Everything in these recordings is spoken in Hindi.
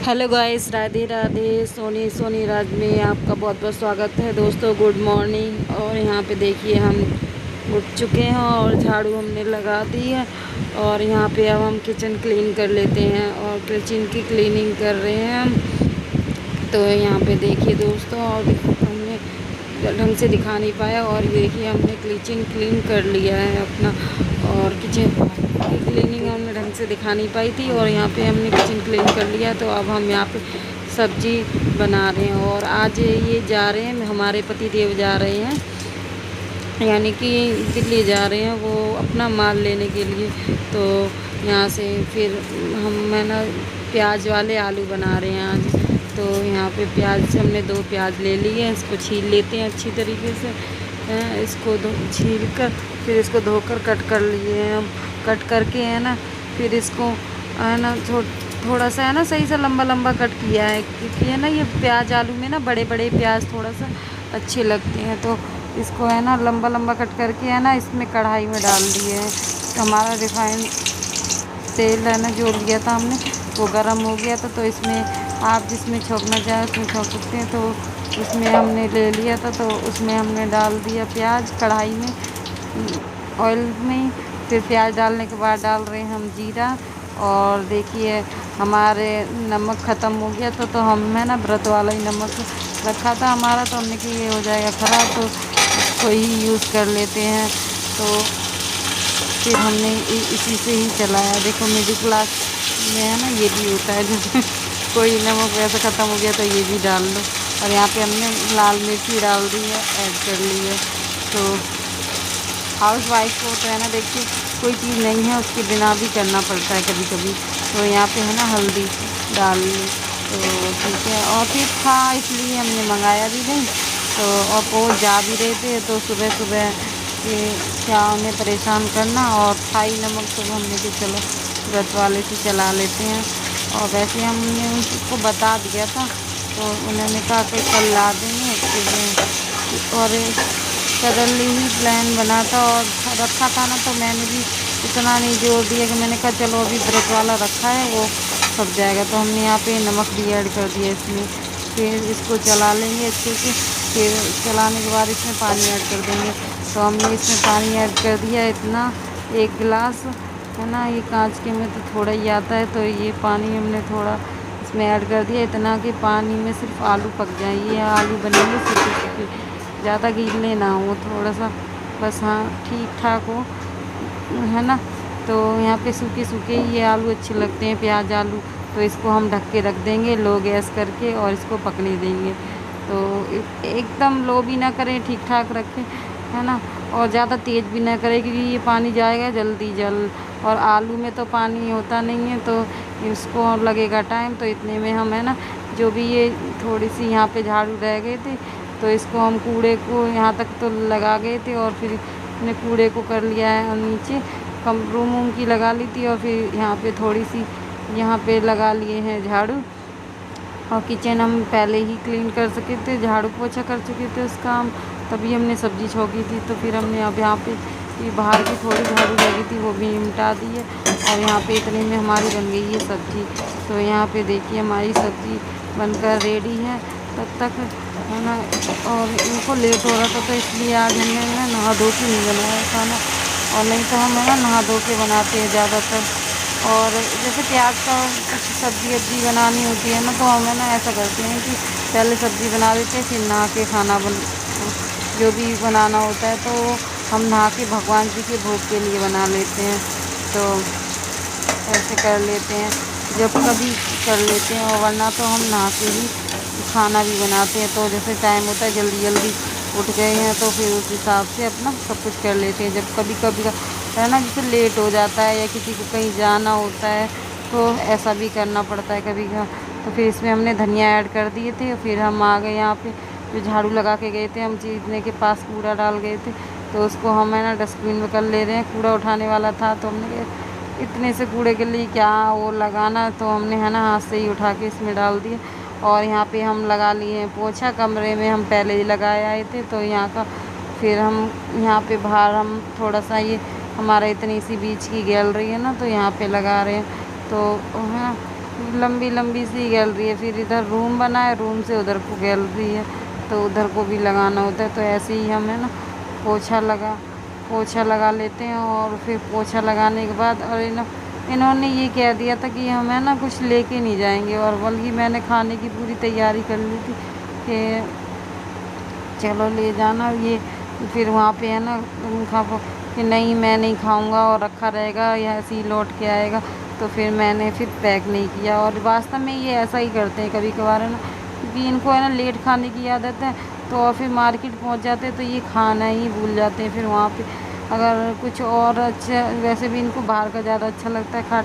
Hello guys, Radhe Radhe. सोनी सोनी राज में आपका बहुत बहुत स्वागत है दोस्तों। Good morning. और यहाँ पे देखिए हम उठ चुके हैं और झाड़ू हमने लगा दी है। और यहाँ पे अब हम किचन क्लीन कर लेते हैं और किचन की क्लीनिंग कर रहे हैं हम। तो यहाँ पे देखिए दोस्तों, और हमने ढंग से दिखा नहीं पाया, और ये देखिए हमने किचन क्लीन कर लिया है अपना। और किचन की क्लीनिंग हमने ढंग से दिखा नहीं पाई थी, और यहाँ पे हमने किचन क्लीन कर लिया। तो अब हम यहाँ पे सब्जी बना रहे हैं। और आज ये जा रहे हैं, हमारे पति देव जा रहे हैं, यानी कि दिल्ली जा रहे हैं वो अपना माल लेने के लिए। तो यहाँ से फिर मैं ना प्याज वाले आलू बना रहे हैं आज। तो यहाँ पे प्याज हमने 2 प्याज ले लिए हैं, इसको छील लेते हैं अच्छी तरीके से। इसको छील कर फिर इसको धोकर कट कर लिए हैं हम। कट करके है ना, फिर इसको है ना थोड़ा सा है ना सही से लंबा लंबा कट किया है, क्योंकि है ना ये प्याज आलू में ना बड़े बड़े प्याज थोड़ा सा अच्छे लगते हैं। तो इसको है ना लंबा लंबा कट करके है ना इसमें कढ़ाई में डाल दिए हैं। हमारा रिफाइंड तेल है ना जो लिया था हमने, वो गर्म हो गया था। तो इसमें आप जिसमें छोंकना चाहें उसमें छोंक सकते हैं। तो उसमें हमने ले लिया था, तो उसमें हमने डाल दिया प्याज कढ़ाई में, ऑयल में। फिर प्याज डालने के बाद डाल रहे हैं हम जीरा। और देखिए हमारे नमक ख़त्म हो गया था, तो हम है ना व्रत वाला ही नमक रखा था हमारा, तो हमने कि ये हो जाएगा ख़राब, तो इसको ही यूज़ कर लेते हैं। तो फिर हमने इसी से ही चलाया। देखो मिडिल क्लास में है ना ये भी होता है, जैसे कोई नमक वैसे ख़त्म हो गया तो ये भी डाल लो। और यहाँ पे हमने लाल मिर्ची डाल दी है, ऐड कर ली है। तो हाउस वाइफ को तो है ना देखिए कोई चीज़ नहीं है उसके बिना भी करना पड़ता है कभी कभी। तो यहाँ पे है ना हल्दी डाल ली। तो ठीक है, और फिर था इसलिए हमने मंगाया भी नहीं। तो और वो जा भी रहे थे, तो सुबह सुबह कि क्या उन्हें परेशान करना। और थाई नमक तो हमने कि चलो व्रत वाले से चला लेते हैं। और वैसे हमने उनको बता दिया था, तो उन्होंने कहा कि कल ला देंगे। और सडनली ही प्लान बना था और रखा था ना, तो मैंने भी इतना नहीं जोर दिया कि मैंने कहा चलो अभी व्रत वाला रखा है वो पक जाएगा। तो हमने यहाँ पे नमक भी ऐड कर दिया इसमें। फिर इसको चला लेंगे अच्छे से। फिर चलाने के बाद इसमें पानी ऐड कर देंगे। तो हमने इसमें पानी ऐड कर दिया इतना, 1 गिलास है ना। ये कांच के में तो थोड़ा ही आता है, तो ये पानी हमने थोड़ा इसमें ऐड कर दिया इतना कि पानी में सिर्फ आलू पक जाए। ये आलू बनेंगे सूखे सूखे, ज़्यादा गीले ना हो, थोड़ा सा बस हाँ ठीक ठाक हो, है ना। तो यहाँ पे सूखे सूखे ही ये आलू अच्छे लगते हैं, प्याज आलू। तो इसको हम ढक के रख देंगे लो गैस करके, और इसको पकने देंगे। तो एकदम लो भी ना करें, ठीक ठाक रखें, है ना। और ज़्यादा तेज़ भी ना करें, क्योंकि ये पानी जाएगा जल्दी जल। और आलू में तो पानी होता नहीं है, तो इसको लगेगा टाइम। तो इतने में हम है ना जो भी ये थोड़ी सी यहाँ पे झाड़ू रह गए थे, तो इसको हम कूड़े को यहाँ तक तो लगा गए थे, और फिर हमने कूड़े को कर लिया है। और नीचे कम रूम की लगा ली थी, और फिर यहाँ पे थोड़ी सी यहाँ पे लगा लिए हैं झाड़ू। और किचन हम पहले ही क्लीन कर सके थे, झाड़ू पोछा कर चुके थे उसका हम, तभी हमने सब्ज़ी छोंकी थी। तो फिर हमने अब यहाँ पे ये बाहर की थोड़ी झाड़ू लगी थी वो भी निपटा दी है। और यहाँ पे इतने में हमारी बन गई है सब्ज़ी। तो यहाँ पे देखिए हमारी सब्ज़ी बनकर रेडी है तब तक, है ना। और इनको लेट हो रहा था, तो इसलिए आज हमने ना नहा धो के नहीं बनाया खाना। और नहीं तो हम है ना नहा धो के बनाते हैं ज़्यादातर। और जैसे प्याज का कुछ सब्ज़ी वब्जी बनानी होती है ना, तो हम है ना ऐसा करते हैं कि पहले सब्ज़ी बना देते हैं, फिर नहा के खाना जो भी बनाना होता है तो हम नहा के भगवान जी के भोग के लिए बना लेते हैं। तो ऐसे कर लेते हैं, जब कभी कर लेते हैं। और वरना तो हम नहा के ही खाना भी बनाते हैं। तो जैसे टाइम होता है जल्दी जल्दी उठ गए हैं, तो फिर उस हिसाब से अपना सब कुछ कर लेते हैं। जब कभी कभी है ना जैसे लेट हो जाता है या किसी को कहीं जाना होता है, तो ऐसा भी करना पड़ता है कभी का। तो फिर इसमें हमने धनिया ऐड कर दिए थे। फिर हम आ गए यहाँ पे, जो झाड़ू लगा के गए थे हम जीतने के पास कूड़ा डाल गए थे, तो उसको हम है ना डस्टबिन में कर ले रहे हैं। कूड़ा उठाने वाला था, तो हमने कहा इतने से कूड़े के लिए क्या वो लगाना, तो हमने है ना हाथ से ही उठा के इसमें डाल दिया। और यहाँ पे हम लगा लिए हैं पोछा, कमरे में हम पहले ही लगाए आए थे, तो यहाँ का फिर हम यहाँ पे बाहर हम थोड़ा सा ये हमारा इतनी सी बीच की गैलरी है ना, तो यहाँ पे लगा रहे हैं। तो है लंबी लंबी सी गैलरी है, फिर इधर रूम बना है, रूम से उधर को गैलरी है, तो उधर को भी लगाना होता है। तो ऐसे ही हम है ना पोछा लगा लेते हैं। और फिर पोछा लगाने के बाद और इन्होंने ये कह दिया था कि हम है ना कुछ लेके नहीं जाएंगे, और बल्कि मैंने खाने की पूरी तैयारी कर ली थी कि चलो ले जाना ये। फिर वहाँ पे है ना खा कि नहीं मैं नहीं खाऊंगा और रखा रहेगा या ऐसे ही लौट के आएगा, तो फिर मैंने फिर पैक नहीं किया। और वास्तव में ये ऐसा ही करते हैं कभी कभार है ना, क्योंकि इनको है ना लेट खाने की आदत है, तो और फिर मार्केट पहुँच जाते हैं तो ये खाना ही भूल जाते हैं। फिर वहाँ पे अगर कुछ और अच्छा, वैसे भी इनको बाहर का ज़्यादा अच्छा लगता है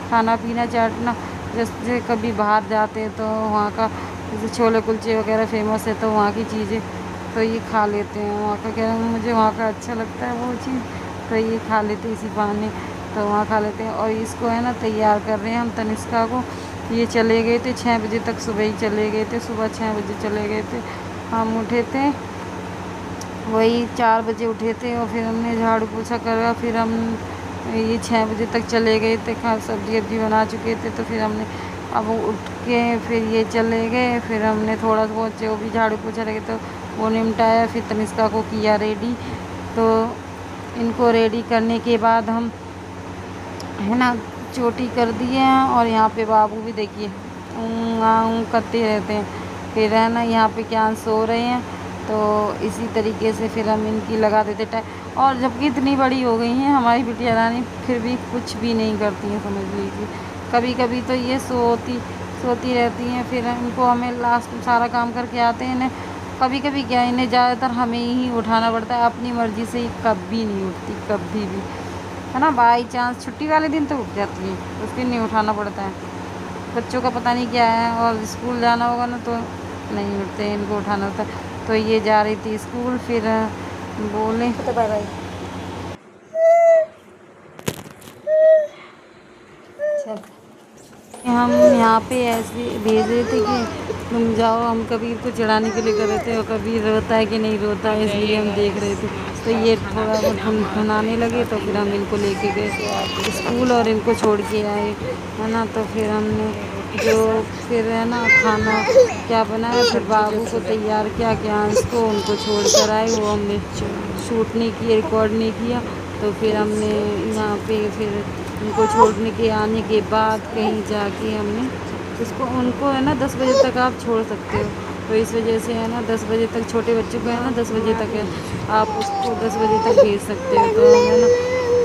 खाना पीना चाटना। जैसे कभी बाहर जाते हैं तो वहाँ का जैसे छोले कुलचे वगैरह फेमस है, तो वहाँ की चीज़ें तो ये खा लेते हैं। वहाँ का क्या मुझे वहाँ का अच्छा लगता है वो चीज़, तो ये खा लेते हैं इसी बहाने, तो वहाँ खा लेते हैं। और इसको है ना तैयार कर रहे हैं हम तनिष्का को। ये चले गए थे 6 बजे तक, सुबह ही चले गए थे, सुबह 6 बजे चले गए थे। हम उठे थे वही 4 बजे उठे थे, और फिर हमने झाड़ू पोछा करा। फिर हम ये 6 बजे तक चले गए थे, खा सब्जी अब्जी बना चुके थे, तो फिर हमने अब उठ के फिर ये चले गए। फिर हमने थोड़ा बहुत जो भी झाड़ू पोछा लगे तो वो निपटाया। फिर तनिष्का को किया रेडी, तो इनको रेडी करने के बाद हम है ना चोटी कर दिए हैं। और यहाँ पे बाबू भी देखिए करते रहते हैं। फिर है ना यहाँ पे क्या सो रहे हैं, तो इसी तरीके से फिर हम इनकी लगा देते टाइम। और जबकि इतनी बड़ी हो गई हैं हमारी बिटिया रानी, फिर भी कुछ भी नहीं करती हैं, समझ लीजिए। कभी कभी तो ये सोती रहती हैं, फिर इनको हमें लास्ट में सारा काम करके आते हैं। इन्हें कभी कभी क्या इन्हें ज़्यादातर हमें ही उठाना पड़ता है, अपनी मर्ज़ी से ही कभी नहीं उठती, कभी भी है ना। बाई चांस छुट्टी वाले दिन तो उठ जाती है, उस दिन नहीं उठाना पड़ता है। बच्चों का पता नहीं क्या है, और स्कूल जाना होगा ना तो नहीं उठते, इनको उठाना होता है। तो ये जा रही थी स्कूल, फिर बोले तो बाय बाय। हम यहाँ पे ऐसे भेज रहे थे कि तुम जाओ, हम कबीर को चढ़ाने के लिए कर रहे थे, और कबीर रोता है कि नहीं रोता है, इसलिए हम देख रहे थे। तो ये थोड़ा बहुत हम बनाने लगे, तो फिर हम इनको लेके गए स्कूल और इनको छोड़ के आए, है ना। तो फिर हमने फिर है ना खाना क्या बनाया, फिर बाबू को तैयार किया कि इसको उनको छोड़ कर आए। वो हमने शूट नहीं किया, रिकॉर्ड नहीं किया। तो फिर हमने यहाँ पे फिर उनको छोड़ने के आने के बाद कहीं जाके हमने उनको है ना 10 बजे तक आप छोड़ सकते हो। तो इस वजह से है ना 10 बजे तक छोटे बच्चों को है ना 10 बजे तक है, आप उसको 10 बजे तक भेज सकते हो। तो हम है ना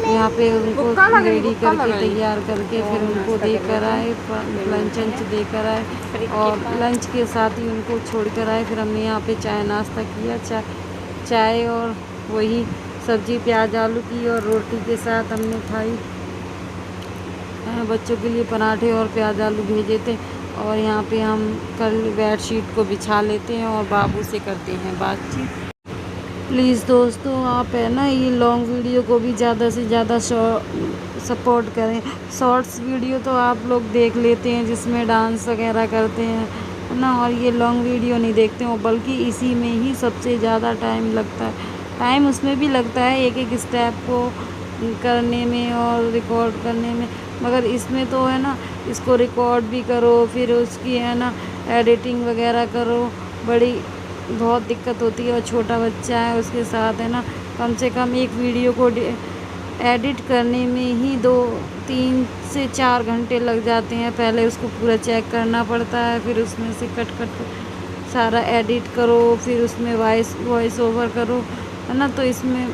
यहाँ पे उनको रेडी करके तैयार करके फिर उनको देकर आए, लंच देकर आए, और लंच के साथ ही उनको छोड़ कर आए। फिर हमने यहाँ पे चाय नाश्ता किया, चाय और वही सब्जी प्याज आलू की, और रोटी के साथ हमने खाई। बच्चों के लिए पराठे और प्याज आलू भेजे थे। और यहाँ पे हम कल बेडशीट को बिछा लेते हैं और बाबू से करते हैं बातचीत। प्लीज़ दोस्तों आप है ना ये लॉन्ग वीडियो को भी ज़्यादा से ज़्यादा सपोर्ट करें। शॉर्ट्स वीडियो तो आप लोग देख लेते हैं जिसमें डांस वगैरह करते हैं, है ना, और ये लॉन्ग वीडियो नहीं देखते हो, बल्कि इसी में ही सबसे ज़्यादा टाइम लगता है। टाइम उसमें भी लगता है एक एक स्टेप को करने में और रिकॉर्ड करने में, मगर इसमें तो है ना इसको रिकॉर्ड भी करो, फिर उसकी है ना एडिटिंग वगैरह करो, बहुत दिक्कत होती है। और छोटा बच्चा है उसके साथ है ना, कम से कम एक वीडियो को एडिट करने में ही 2-3 से 4 घंटे लग जाते हैं। पहले उसको पूरा चेक करना पड़ता है, फिर उसमें से कट सारा एडिट करो, फिर उसमें वॉइस ओवर करो, है ना। तो इसमें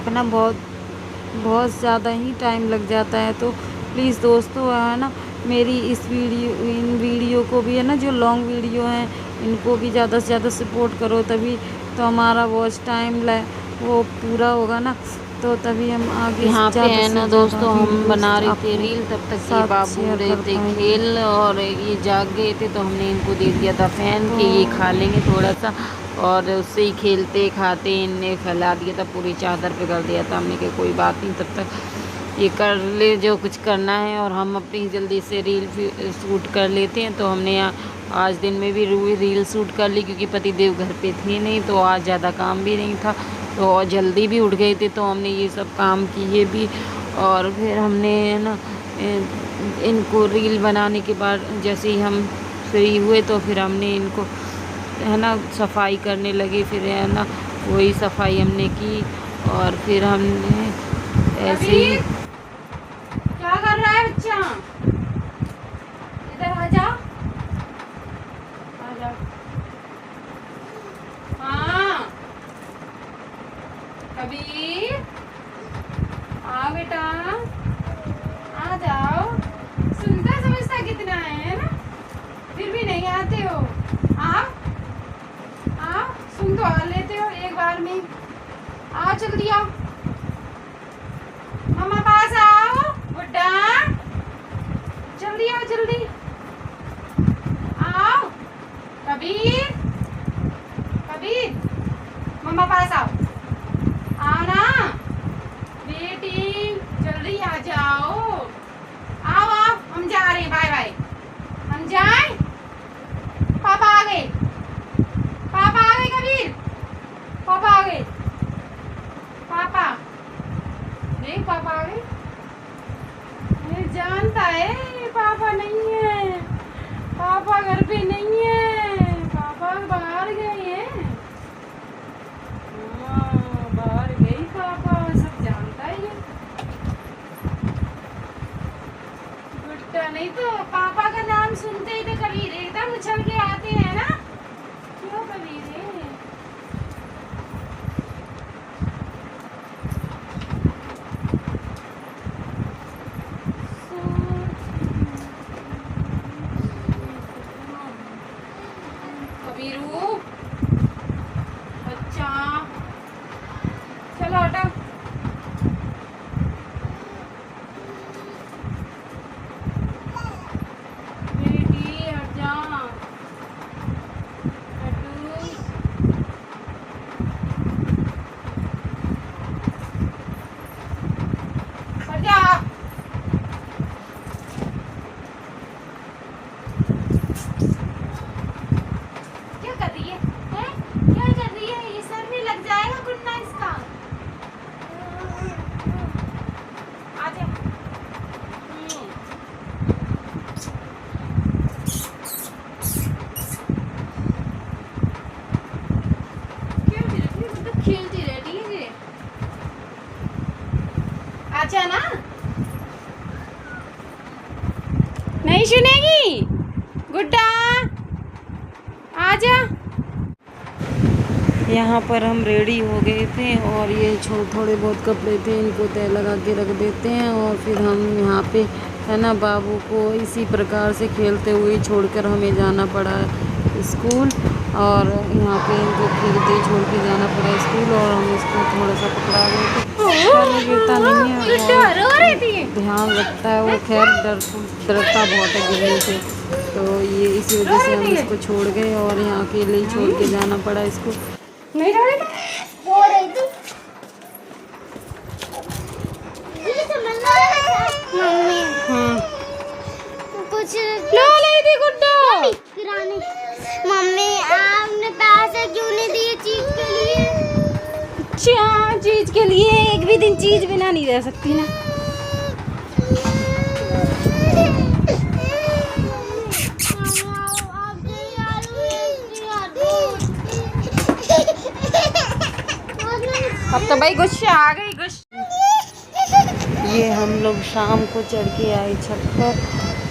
है ना बहुत ज़्यादा ही टाइम लग जाता है। तो प्लीज़ दोस्तों है ना मेरी इन वीडियो को भी है ना जो लॉन्ग वीडियो हैं इनको भी ज़्यादा से ज़्यादा सपोर्ट करो, तभी तो हमारा वॉच टाइम वो पूरा होगा ना, तो तभी हम आगे यहाँ पे है ना दोस्तों हम बना रहे थे रील, तब तक ये बाबू रहे थे खेल और ये जाग गए थे। तो हमने इनको दे दिया था फैन कि ये खा लेंगे थोड़ा सा, और उससे ही खेलते खाते इनने फैला दिया था, पूरी चादर पे कर दिया था हमने कि कोई बात नहीं, तब तक ये कर ले जो कुछ करना है, और हम अपनी जल्दी से रील शूट कर लेते हैं। तो हमने आज दिन में भी रील शूट कर ली, क्योंकि पति देव घर पे थे नहीं, तो आज ज़्यादा काम भी नहीं था, तो जल्दी भी उठ गए थे, तो हमने ये सब काम किए भी। और फिर हमने ना इनको रील बनाने के बाद जैसे ही हम फ्री हुए तो फिर हमने इनको है ना सफाई करने लगे, फिर है ना वही सफाई हमने की और फिर हमने ऐसे ही। क्या कर रहा है बच्चा? इधर आ जा, आ जा। हाँ कबीर, आ बेटा, आ जाओ। सुनता समझता कितना है ना, फिर भी नहीं आते हो। आओ आओ, सुन तो आ लेते हो एक बार में। आओ जल्दी आओ, मम्मा पास आओ। बुड्ढा जल्दी आओ, जल्दी आओ। कबीर, कबीर, मम्मा पास आओ, आओ ना बेटी, जल्दी आ जाओ। आओ आओ, हम जा रहे हैं, बाय बाय। हम जाए, पापा आ गए, पापा आ गए। कबीर, पापा आ गए, पापा देख, पापा आ गए। ये जानता है पापा नहीं है, पापा घर पे नहीं है, पापा बाहर गए हैं। हाँ, बाहर गई पापा, सब जानता है ये। गुड्डा नहीं तो पापा का नाम सुनते ही तो कबीर एकदम उछल के आते हैं ना। क्यों कबीर है? कबीरू बच्चा, चलो हटा। बेटी हट जा, हटू। हट जा। क्या कर रही है? हैं? क्या कर रही है? ये सर में लग जाएगा गुन्ना इसका। आजा। खेलती रहती है, मतलब खेलती रहती है ये। आजा ना, नहीं सुनेगी। गुड्डा आजा। यहाँ पर हम रेडी हो गए थे और ये थोड़े बहुत कपड़े थे, इनको तय लगा के रख देते हैं और फिर हम यहाँ पे है ना बाबू को इसी प्रकार से खेलते हुए छोड़कर हमें जाना पड़ा स्कूल। और यहाँ पे इनको खेलते ही छोड़ के जाना पड़ा स्कूल और हम इसको थोड़ा सा पकड़ा गए थे। गिरता नहीं है और ध्यान रखता है वो, खैर डरता बहुत है गिरने से, तो ये इसी वजह से हम इसको छोड़ गए और यहाँ अकेले ही छोड़ के जाना पड़ा इसको। नहीं रो रही थी। कुछ ला लाई थी गुड्डा। मम्मी आपने पैसे क्यों नहीं दिए चीज के लिए? अच्छा, चीज के लिए एक भी दिन चीज बिना नहीं रह सकती ना। अब तो भाई गुस्सा आ गई, गुस्सा। ये हम लोग शाम को चढ़ के आए छत पर,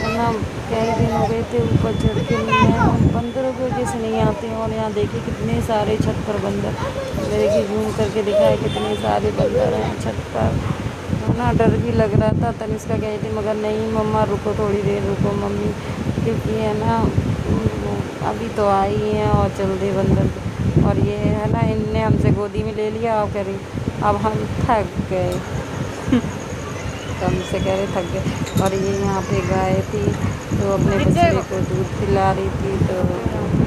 है ना कई दिन हो गए थे ऊपर चढ़ के नहीं आए। हम बंदरों की वजह से नहीं आते हैं और यहाँ देखिए कितने सारे छत पर बंदर, मेरे झूम करके दिखाए कितने सारे बंदर हैं छत पर, है ना। डर भी लग रहा था, तनिष्का गई थी मगर नहीं मम्मा रुको, थोड़ी देर रुको मम्मी, क्योंकि है ना अभी तो आई हैं और चल दे बंदर। और ये है ना इनने हमसे गोदी में ले लिया और कह रही अब हम थक गए। तो हमसे कह रहे थक गए। और ये यहाँ पे गाय थी तो अपने बच्चे को दूध पिला रही थी, तो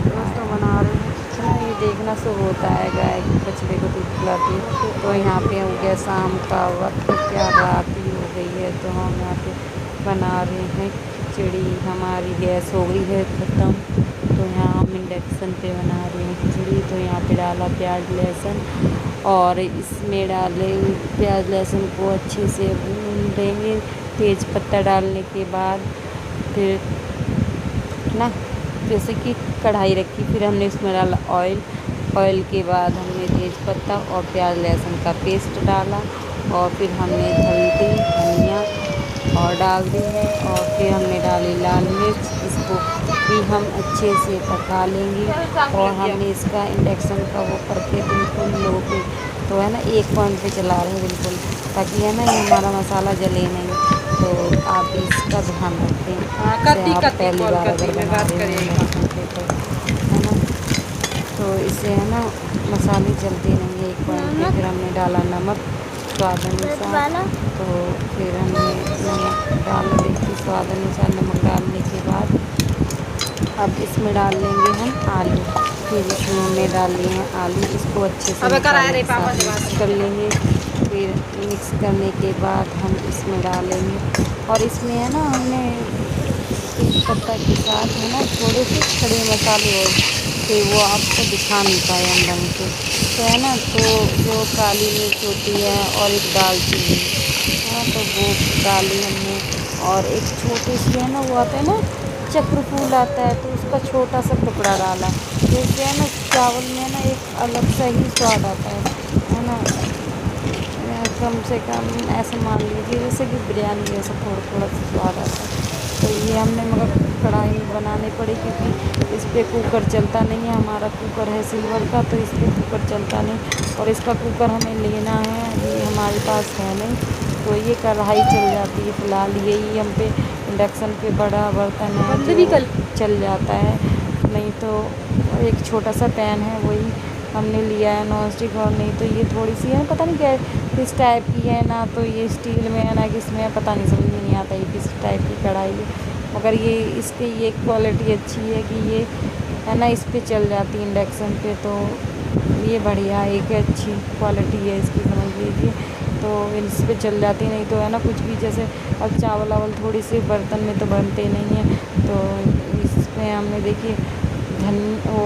दोस्तों बना रही है। ये देखना शुभ होता है, गाय बछड़े को दूध पिलाती है। तो यहाँ पे हो गया शाम का वक्त, क्या रात ही हो गई है, तो हम यहाँ पे बना रहे हैं खिचड़ी। हमारी गैस हो गई है ख़त्म, तो यहाँ हम इंडक्शन पे बना रहे हैं खिचड़ी। तो यहाँ पे डाला प्याज लहसुन और इसमें डाले प्याज लहसुन को अच्छे से भून देंगे तेज पत्ता डालने के बाद फिर ना जैसे कि कढ़ाई रखी, फिर हमने इसमें डाला ऑयल। ऑयल के बाद हमने तेज पत्ता और प्याज लहसुन का पेस्ट डाला और फिर हमने हल्दी धनिया और डाल दी है और फिर हमने डाली लाल मिर्च। इसको भी हम अच्छे से पका लेंगे और हमने इसका इंडक्शन का वो करके बिल्कुल लो पे तो है ना 1 पॉइंट पे चला रहे हैं बिल्कुल, ताकि है ना ये हमारा मसाला जले नहीं। तो आप भी इसका ध्यान रखें। जैसे आप पहली बार अगर बना रहे हैं इंडक्शन पे तो है ना, तो इससे है ना मसाले जलते नहीं है 1 पॉइंट पे। फिर हमने डाला नमक स्वाद अनुसार, तो फिर हमने नमक डाल देखिए स्वाद अनुसार। नमक डालने के बाद अब इसमें डाल लेंगे हम आलू। फिर इसमें हमने डाल लिए हैं आलू, इसको अच्छे से मिक्स कर लेंगे। फिर मिक्स करने के बाद हम इसमें डालेंगे और इसमें है ना हमने तेज पत्ता के साथ है ना थोड़े से खड़े मसाले और थे, वो आपको दिखा नहीं पाए हम ढंग से। तो है ना, तो जो काली मिर्च होती है और एक दालचीनी हाँ, तो वो डाली हमने और एक छोटी सी है ना वो आता है ना चक्र फूल आता है, तो उसका छोटा सा टुकड़ा डाला। तो इससे है ना चावल में ना एक अलग सा ही स्वाद आता है ना। कम से कम ऐसे मान लीजिए जैसे कि बिरयानी जैसा थोड़ा थोड़ा सा स्वाद आता है। तो ये हमने मगर कढ़ाई में बनानी पड़ी क्योंकि इस पर कुकर चलता नहीं है। हमारा कुकर है सिल्वर का, तो इस पर कुकर चलता नहीं और इसका कुकर हमें लेना है, ये हमारे पास है नहीं। तो ये कढ़ाई चल जाती है फ़िलहाल, यही हम पे इंडक्शन पे बड़ा बर्तन है जो चल जाता है। नहीं तो एक छोटा सा पैन है वही हमने लिया है नॉन स्टिक, और नहीं तो ये थोड़ी सी है पता नहीं क्या किस टाइप की है ना, तो ये स्टील में है ना किस में है पता नहीं, समझ में नहीं आता ये किस टाइप की कढ़ाई है। मगर ये इसकी ये क्वालिटी अच्छी है कि ये है ना इस पे चल जाती है इंडक्शन पे, तो ये बढ़िया एक अच्छी क्वालिटी है इसकी समझ लीजिए। तो इस पे चल जाती नहीं तो है ना कुछ भी जैसे अब चावल वावल थोड़ी सी बर्तन में तो बनते नहीं हैं। तो इसमें हमने देखिए वो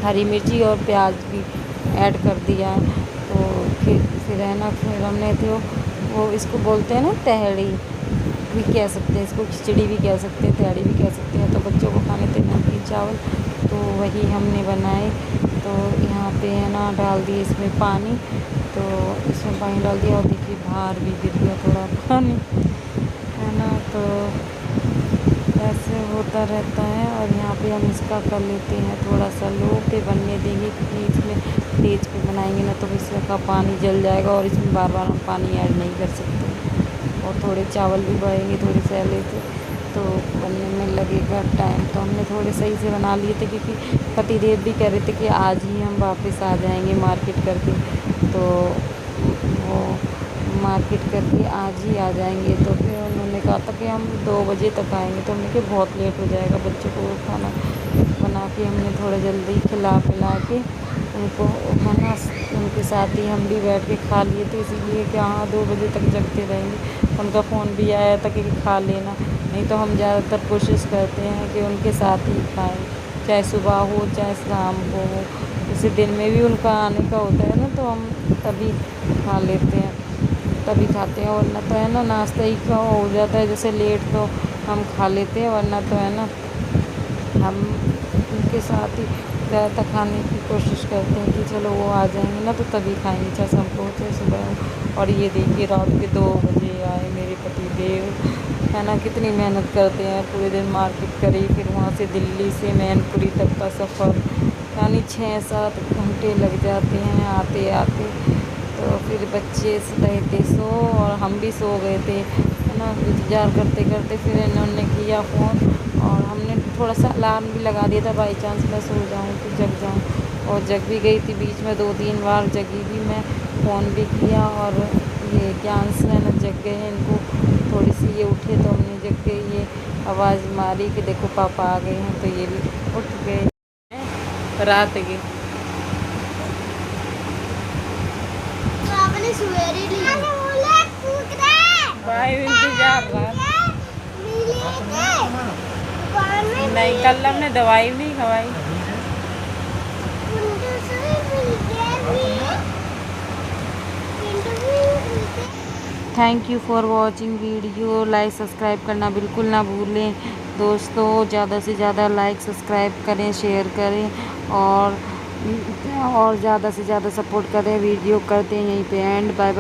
हरी मिर्ची और प्याज भी ऐड कर दिया है। तो फिर है ना फिर हमने तो वो इसको बोलते हैं ना तहड़ी भी कह सकते हैं, इसको खिचड़ी भी कह सकते हैं, तहड़ी भी कह सकते हैं। तो बच्चों को खाने थे नमकीन चावल, तो वही हमने बनाए। तो यहाँ पे है ना डाल दिए इसमें पानी, तो इसमें पानी डाल दिया और देखिए बाहर भी गिर गया थोड़ा पानी है ना। तो ऐसे होता रहता है और यहाँ पे हम इसका कर लेते हैं थोड़ा सा लो पे बनने देंगे, क्योंकि इसमें तेज पे बनाएंगे ना तो इसका पानी जल जाएगा और इसमें बार बार हम पानी ऐड नहीं कर सकते और थोड़े चावल भी बढ़ेंगे थोड़े सैले थे तो बनने में लगेगा टाइम। तो हमने थोड़े सही से बना लिए थे क्योंकि पतिदेव भी कह रहे थे कि आज ही हम वापस आ जाएंगे मार्केट करके, तो वो मार्केट करके आज ही आ जाएंगे। तो फिर उन्होंने कहा था कि हम 2 बजे तक आएंगे, तो हमने कहा बहुत लेट हो जाएगा, बच्चों को खाना बना के हमने थोड़ा जल्दी खिला पिला के उनको खाना उनके साथ ही हम भी बैठ के खा लिए थे, इसीलिए कि हाँ 2 बजे तक जगते रहेंगे। उनका फ़ोन भी आया था कि खा लेना, नहीं तो हम ज़्यादातर कोशिश करते हैं कि उनके साथ ही खाएँ, चाहे सुबह हो चाहे शाम को हो। जैसे दिन में भी उनका आने का होता है ना तो हम तभी खा लेते हैं, तभी खाते हैं, वरना तो है ना नाश्ता ही का हो जाता है जैसे लेट, तो हम खा लेते हैं, वरना तो है ना हम उनके साथ ही ज़्यादातर खाने की कोशिश करते हैं कि चलो वो आ जाएंगे ना तो तभी खाएंगे, चाहे शाम को चाहे सुबह हो। और ये देखिए रात के 2 बजे आए मेरे पति देव, है ना कितनी मेहनत करते हैं, पूरे दिन मार्केट करी, फिर वहाँ से दिल्ली से मैनपुरी तक का सफ़र, यानी 6-7 घंटे लग जाते हैं आते आते। तो फिर बच्चे रहे थे सो और हम भी सो गए थे, है ना इंतज़ार करते करते। फिर इन्होंने किया फ़ोन और हमने थोड़ा सा अलार्म भी लगा दिया था, बाई चांस मैं सो जाऊँ तो जग जाऊँ, और जग भी गई थी बीच में 2-3 बार जगी भी मैं, फ़ोन भी किया। और ये ज्ञान से है ना जग गए हैं, इनको थोड़ी सी ये उठे तो हमने जग के ये आवाज़ मारी कि देखो पापा आ गए हैं, तो ये भी उठ गए रात के। सवेरे भाई इंतजार नहीं, कल हमने दवाई नहीं खवाई। Thank you for watching video. Like subscribe करना बिल्कुल ना भूलें दोस्तों। ज़्यादा से ज़्यादा लाइक सब्सक्राइब करें, शेयर करें और ज़्यादा से ज़्यादा सपोर्ट करें। वीडियो करते हैं यहीं पे एंड। Bye bye.